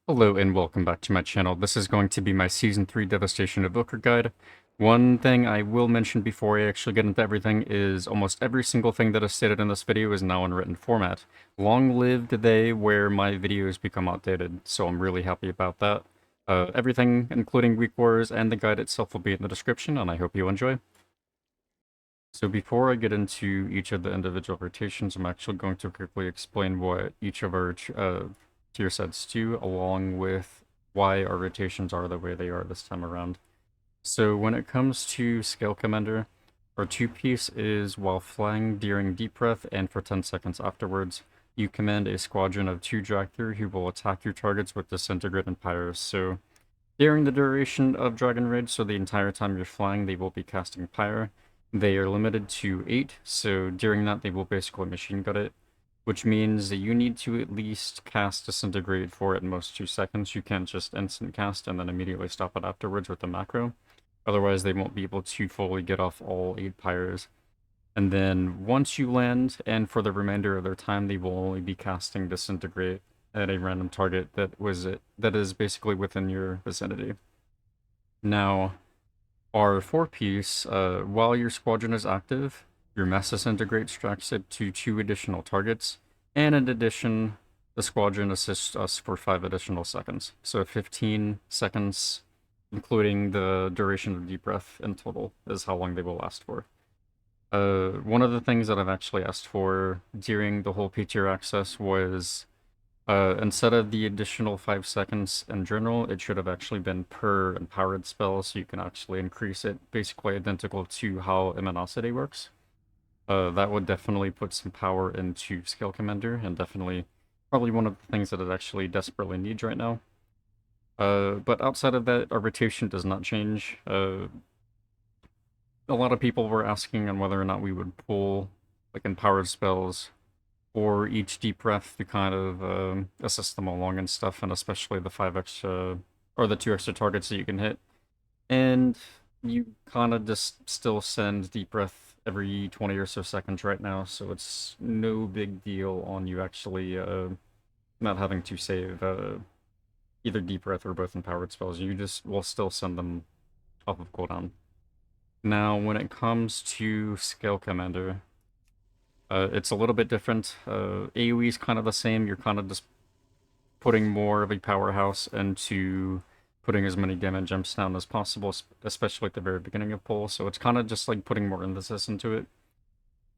Hello and welcome back to my channel. This is going to be my Season 3 Devastation Evoker guide. One thing I will mention before I actually get into everything is almost every single thing that is stated in this video is now in written format. Long live the day where my videos become outdated, so I'm really happy about that. Everything, including Week Wars and the guide itself, will be in the description, and I hope you enjoy. So before I get into each of the individual rotations, I'm actually going to quickly explain what each of our tier sets do, along with why our rotations are the way they are this time around. So when it comes to Scalecommander, our two-piece is while flying during deep breath and for 10 seconds afterwards, you command a squadron of 2 Dragthir who will attack your targets with Disintegrate and Pyre. So during the duration of Dragon Rage, so the entire time you're flying, they will be casting Pyre. They are limited to 8, so during that they will basically machine gun it, which means that you need to at least cast Disintegrate for at most 2 seconds. You can't just instant cast and then immediately stop it afterwards with the macro. Otherwise, they won't be able to fully get off all 8 pyres. And then once you land, and for the remainder of their time, they will only be casting Disintegrate at a random target that is basically within your vicinity. Now, our 4-piece, while your squadron is active, your mass disintegrate stacks it to 2 additional targets, and in addition, the squadron assists us for 5 additional seconds. So 15 seconds, including the duration of deep breath in total, is how long they will last for. One of the things that I've actually asked for during the whole PTR access was instead of the additional 5 seconds in general, it should have actually been per empowered spell, so you can actually increase it, basically identical to how Imanosity works. That would definitely put some power into Scalecommander, and definitely probably one of the things that it actually desperately needs right now. But outside of that, our rotation does not change. A lot of people were asking on whether or not we would pull like empowered spells or each deep breath to kind of assist them along and stuff, and especially the 5 extra, or the 2 extra targets that you can hit. And you kind of just still send deep breath every 20 or so seconds right now, so it's no big deal on you actually not having to save either deep breath or both empowered spells. You just will still send them off of cooldown. Now, when it comes to Scalecommander, it's a little bit different. AoE is kind of the same. You're kind of just putting more of a powerhouse into putting as many damage jumps down as possible, especially at the very beginning of pull. So it's kind of just like putting more emphasis into it.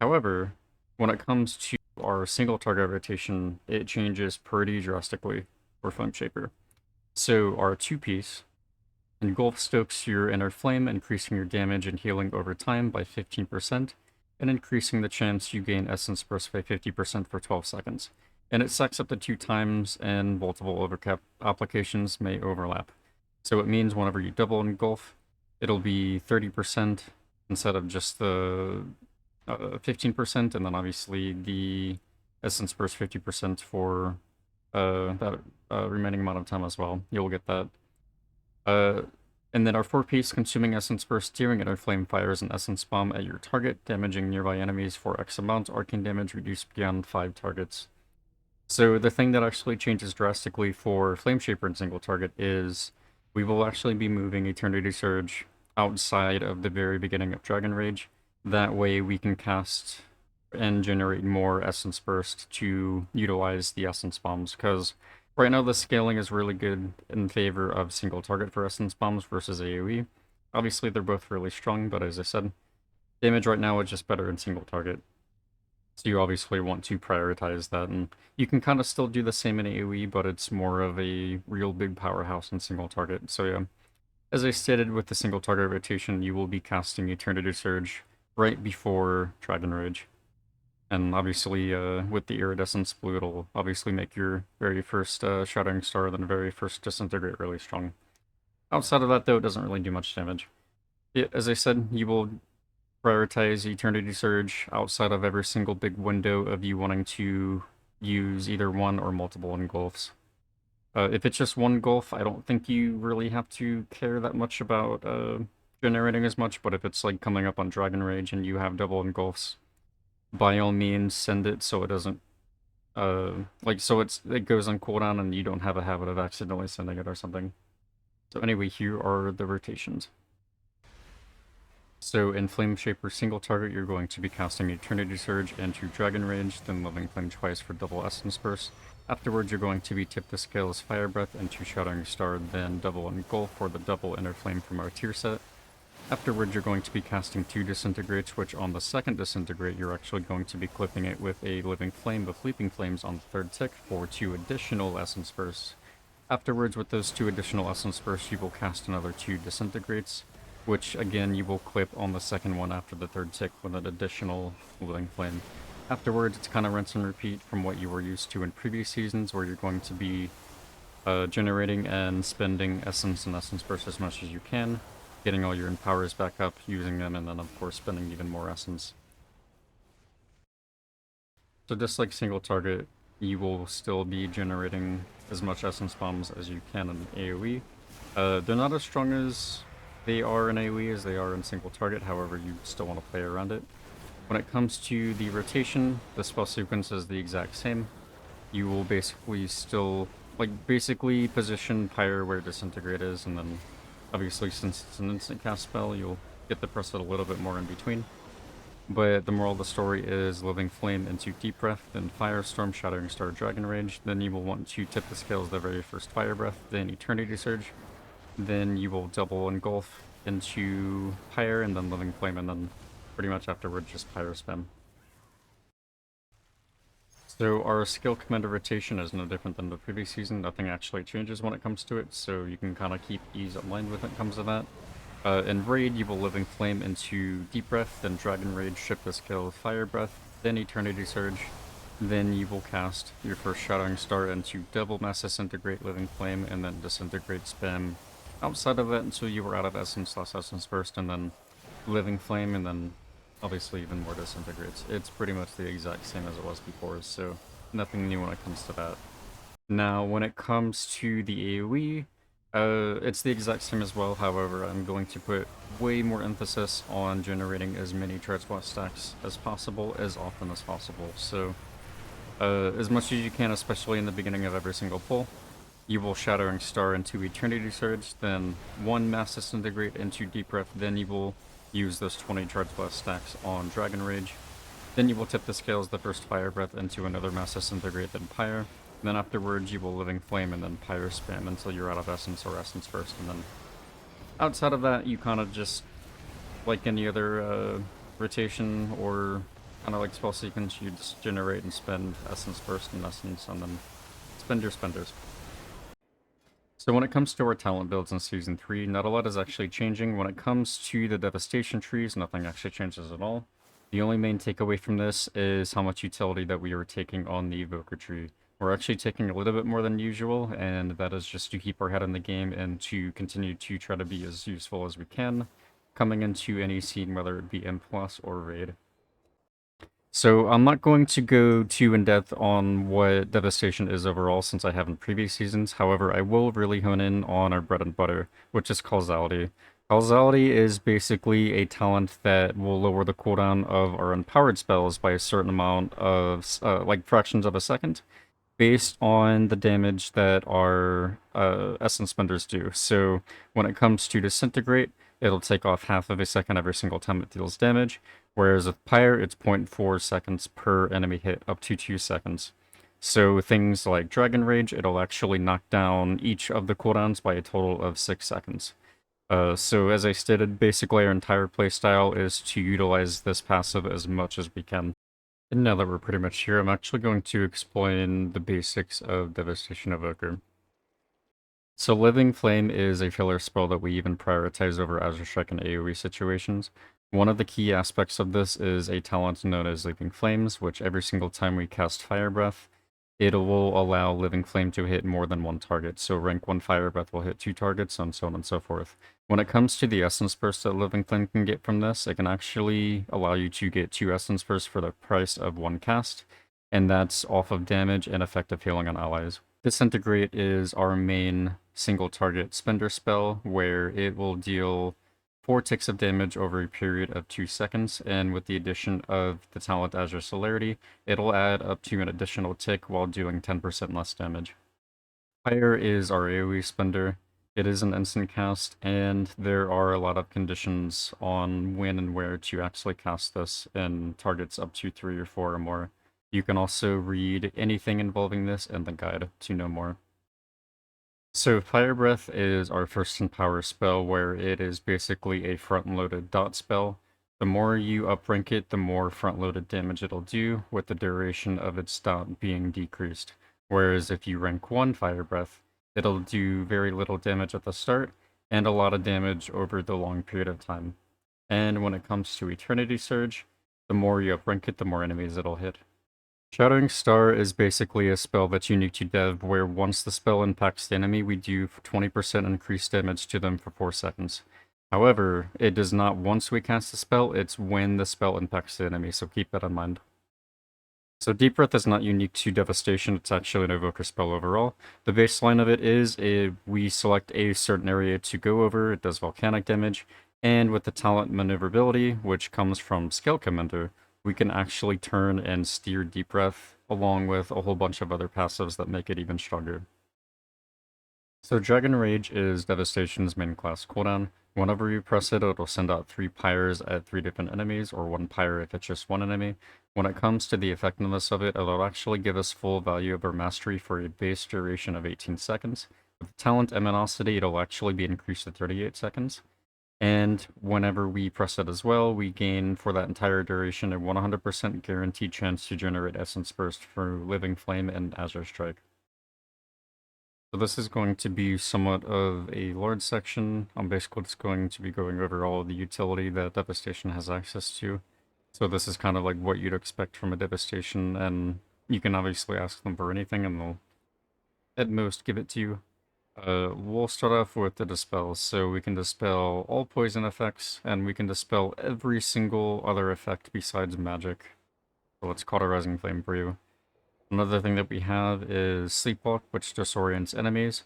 However, when it comes to our single target rotation, it changes pretty drastically for Flameshaper. So our 2-piece engulf stokes your inner flame, increasing your damage and healing over time by 15%. And increasing the chance you gain Essence Burst by 50% for 12 seconds. And it stacks up to 2 times, and multiple overcap applications may overlap. So it means whenever you double engulf, it'll be 30% instead of just the 15%, and then obviously the Essence Burst 50% for that remaining amount of time as well. You'll get that. And then our 4-piece, consuming Essence Burst, steering inner flame fires an Essence Bomb at your target, damaging nearby enemies for X amount, arcane damage reduced beyond 5 targets. So the thing that actually changes drastically for Flameshaper and single target is we will actually be moving Eternity Surge outside of the very beginning of Dragon Rage. That way we can cast and generate more Essence Burst to utilize the Essence Bombs, because right now the scaling is really good in favor of single target for Essence Bombs versus AoE. Obviously they're both really strong, but as I said, damage right now is just better in single target. So you obviously want to prioritize that, and you can kind of still do the same in AoE, but it's more of a real big powerhouse in single target. So yeah, as I stated with the single target rotation, you will be casting Eternity Surge right before Dragon Rage. And obviously, with the Iridescence Blue, it'll obviously make your very first Shattering Star, then very first Disintegrate really strong. Outside of that, though, it doesn't really do much damage. As I said, you will prioritize Eternity Surge outside of every single big window of you wanting to use either one or multiple engulfs. If it's just one engulf, I don't think you really have to care that much about generating as much, but if it's like coming up on Dragon Rage and you have double engulfs, by all means send it so it doesn't Like, so it goes on cooldown and you don't have a habit of accidentally sending it or something. So anyway, here are the rotations. So in Flameshaper single target, you're going to be casting Eternity Surge into Dragon Rage, then Living Flame twice for double Essence Burst. Afterwards, you're going to be Tip the Scales Fire Breath into Shattering Star, then double Engulf for the double Inner Flame from our tier set. Afterwards, you're going to be casting 2 Disintegrates, which on the second Disintegrate, you're actually going to be clipping it with a Living Flame of Leaping Flames on the third tick for 2 additional Essence Bursts. Afterwards, with those 2 additional Essence Bursts, you will cast another 2 Disintegrates, which again you will clip on the second one after the third tick with an additional Living Flame. Afterwards, it's kind of rinse and repeat from what you were used to in previous seasons, where you're going to be generating and spending Essence and Essence Burst as much as you can, getting all your empowers back up, using them, and then of course spending even more Essence. So just like single target, you will still be generating as much Essence Bombs as you can in AoE. They're not as strong as they are in AoE as they are in single target, however you still want to play around it. When it comes to the rotation, the spell sequence is the exact same. You will basically still, basically position Pyre where Disintegrate is, and then obviously since it's an instant cast spell, you'll get to press it a little bit more in between. But the moral of the story is Living Flame into Deep Breath, then Firestorm, Shattering Star, Dragon Rage. Then you will want to Tip the Scales the very first Fire Breath, then Eternity Surge. Then you will double Engulf into Pyre, and then Living Flame, and then pretty much afterward just Pyre spam. So our Scalecommander Rotation is no different than the previous season. Nothing actually changes when it comes to it, so you can kind of keep ease in mind when it comes to that. In Raid, you will Living Flame into Deep Breath, then Dragon Rage, Ship the Scale, Fire Breath, then Eternity Surge. Then you will cast your first Shattering Star into double Mass Disintegrate, Living Flame, and then Disintegrate spam outside of that until you were out of Essence, last Essence Burst, and then Living Flame, and then obviously even more Disintegrates. It's pretty much the exact same as it was before, so nothing new when it comes to that. Now, when it comes to the AoE, it's the exact same as well, however, I'm going to put way more emphasis on generating as many charge blast stacks as possible, as often as possible. So, as much as you can, especially in the beginning of every single pull, you will Shattering Star into Eternity Surge, then 1 Mass Disintegrate into Deep Breath, then you will use those 20 charge blast stacks on Dragon Rage. Then you will Tip the Scales the first Fire Breath into another Mass Disintegrate, then Pyre. Then afterwards you will Living Flame and then Pyre spam until you're out of Essence or Essence Burst, and then outside of that you kind of just, like any other rotation or kind of like spell sequence, you just generate and spend Essence Burst and Essence, and then spend your spenders. So when it comes to our talent builds in Season 3, not a lot is actually changing. When it comes to the Devastation trees, nothing actually changes at all. The only main takeaway from this is how much utility that we are taking on the Evoker tree. We're actually taking a little bit more than usual, and that is just to keep our head in the game and to continue to try to be as useful as we can, coming into any scene, whether it be M+ or Raid. So I'm not going to go too in-depth on what Devastation is overall since I have in previous seasons, however I will really hone in on our bread and butter, which is Causality. Causality is basically a talent that will lower the cooldown of our empowered spells by a certain amount of, like fractions of a second, based on the damage that our essence spenders do. So when it comes to Disintegrate, it'll take off half of a second every single time it deals damage, whereas with Pyre, it's 0.4 seconds per enemy hit, up to 2 seconds. So things like Dragon Rage, it'll actually knock down each of the cooldowns by a total of 6 seconds. So as I stated, basically our entire playstyle is to utilize this passive as much as we can. And now that we're pretty much here, I'm actually going to explain the basics of Devastation Evoker. So Living Flame is a filler spell that we even prioritize over Azure Strike in AoE situations. One of the key aspects of this is a talent known as Leaping Flames, which every single time we cast Fire Breath, it will allow Living Flame to hit more than one target. So rank 1 Fire Breath will hit 2 targets, and so on and so forth. When it comes to the Essence Burst that Living Flame can get from this, it can actually allow you to get 2 Essence Bursts for the price of 1 cast, and that's off of damage and effective healing on allies. Disintegrate is our main single target spender spell, where it will deal 4 ticks of damage over a period of 2 seconds, and with the addition of the talent Azure Celerity, it'll add up to an additional tick while doing 10% less damage. Fire is our AoE spender. It is an instant cast, and there are a lot of conditions on when and where to actually cast this in targets up to 3 or 4 or more. You can also read anything involving this in the guide to know more. So Fire Breath is our first in power spell, where it is basically a front-loaded dot spell. The more you uprank it, the more front-loaded damage it'll do, with the duration of its dot being decreased. Whereas if you rank 1 Fire Breath, it'll do very little damage at the start, and a lot of damage over the long period of time. And when it comes to Eternity Surge, the more you uprank it, the more enemies it'll hit. Shattering Star is basically a spell that's unique to Dev, where once the spell impacts the enemy, we do 20% increased damage to them for 4 seconds. However, it does not once we cast the spell, it's when the spell impacts the enemy, so keep that in mind. So Deep Breath is not unique to Devastation, it's actually an Evoker spell overall. The baseline of it is we select a certain area to go over, it does volcanic damage, and with the talent Maneuverability, which comes from Scalecommander, we can actually turn and steer Deep Breath, along with a whole bunch of other passives that make it even stronger. So Dragon Rage is Devastation's main class cooldown. Whenever you press it, it'll send out 3 pyres at 3 different enemies, or 1 pyre if it's just 1 enemy. When it comes to the effectiveness of it, it'll actually give us full value of our mastery for a base duration of 18 seconds. With talent Emenosity, it'll actually be increased to 38 seconds. And whenever we press it as well, we gain for that entire duration a 100% guaranteed chance to generate Essence Burst for Living Flame and Azure Strike. So this is going to be somewhat of a large section. I'm basically just going to be going over all of the utility that Devastation has access to. So this is kind of like what you'd expect from a Devastation, and you can obviously ask them for anything and they'll at most give it to you. We'll start off with the dispels. So we can dispel all poison effects, and we can dispel every single other effect besides magic. So let's Cauterizing Flame for you. Another thing that we have is Sleepwalk, which disorients enemies.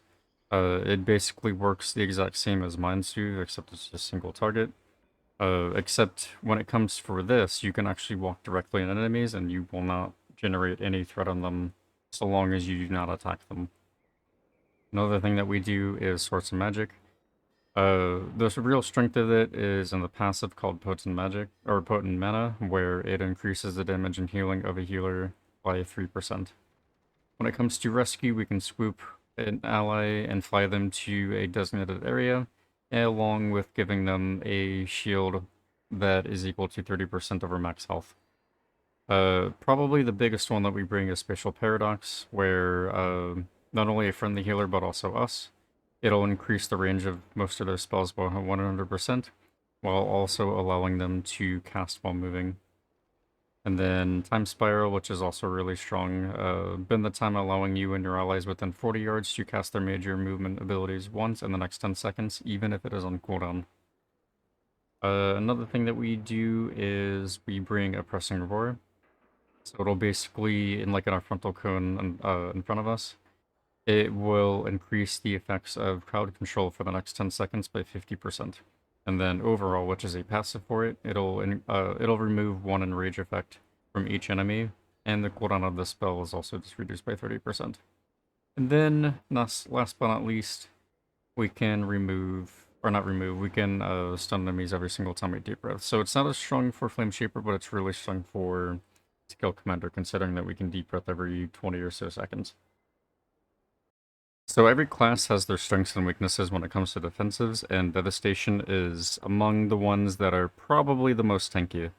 It basically works the exact same as Mind Soothe, except it's just single target. Except when it comes for this, you can actually walk directly on enemies and you will not generate any threat on them so long as you do not attack them. Another thing that we do is Source of Magic. The real strength of it is in the passive called Potent Magic, or Potent Mana, where it increases the damage and healing of a healer by 3%. When it comes to rescue, we can swoop an ally and fly them to a designated area, along with giving them a shield that is equal to 30% of our max health. Probably the biggest one that we bring is Spatial Paradox, where not only a friendly healer but also us. It'll increase the range of most of their spells by 100%, while also allowing them to cast while moving. And then Time Spiral, which is also really strong. Bend the time allowing you and your allies within 40 yards to cast their major movement abilities once in the next 10 seconds, even if it is on cooldown. Another thing that we do is we bring a Pressing Roar. So it'll basically, in our frontal cone in front of us, it will increase the effects of crowd control for the next 10 seconds by 50%. And then overall, which is a passive for it, it'll remove 1 enrage effect from each enemy, and the cooldown of the spell is also just reduced by 30%. And then, last but not least, we can we can stun enemies every single time we Deep Breath. So it's not as strong for Flameshaper, but it's really strong for Scalecommander, considering that we can Deep Breath every 20 or so seconds. So every class has their strengths and weaknesses when it comes to defensives, and Devastation is among the ones that are probably the most tanky.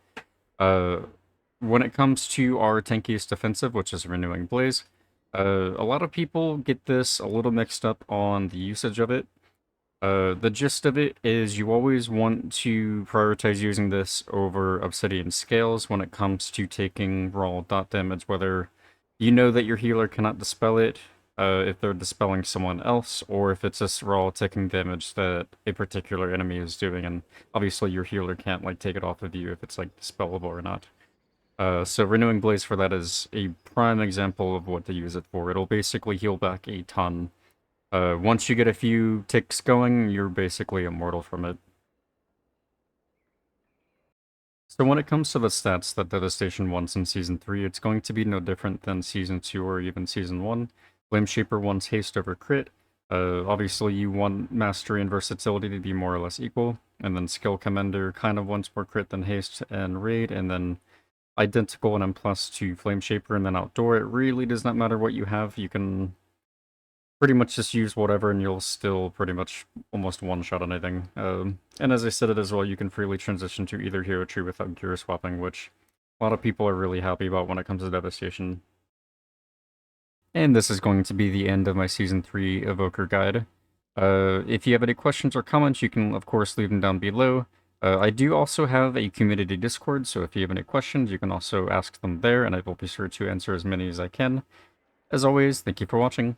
When it comes to our tankiest defensive, which is Renewing Blaze, a lot of people get this a little mixed up on the usage of it. The gist of it is you always want to prioritize using this over Obsidian Scales when it comes to taking raw dot damage, whether you know that your healer cannot dispel it, if they're dispelling someone else, or if it's just raw taking damage that a particular enemy is doing, and obviously your healer can't take it off of you if it's dispellable or not. So Renewing Blaze for that is a prime example of what to use it for. It'll basically heal back a ton. Once you get a few ticks going, you're basically immortal from it. So when it comes to the stats that Devastation wants in Season 3, it's going to be no different than Season 2 or even Season 1. Flameshaper wants haste over crit. Obviously you want mastery and versatility to be more or less equal, and then Scalecommander kind of wants more crit than haste and raid, and then identical and M+ to Flameshaper, and then outdoor, it really does not matter what you have. You can pretty much just use whatever and you'll still pretty much almost one-shot anything. And as I said it as well, you can freely transition to either hero tree without gear swapping, which a lot of people are really happy about when it comes to Devastation. And this is going to be the end of my Season 3 Evoker guide. If you have any questions or comments, you can of course leave them down below. I do also have a community Discord, so if you have any questions, you can also ask them there, and I will be sure to answer as many as I can. As always, thank you for watching.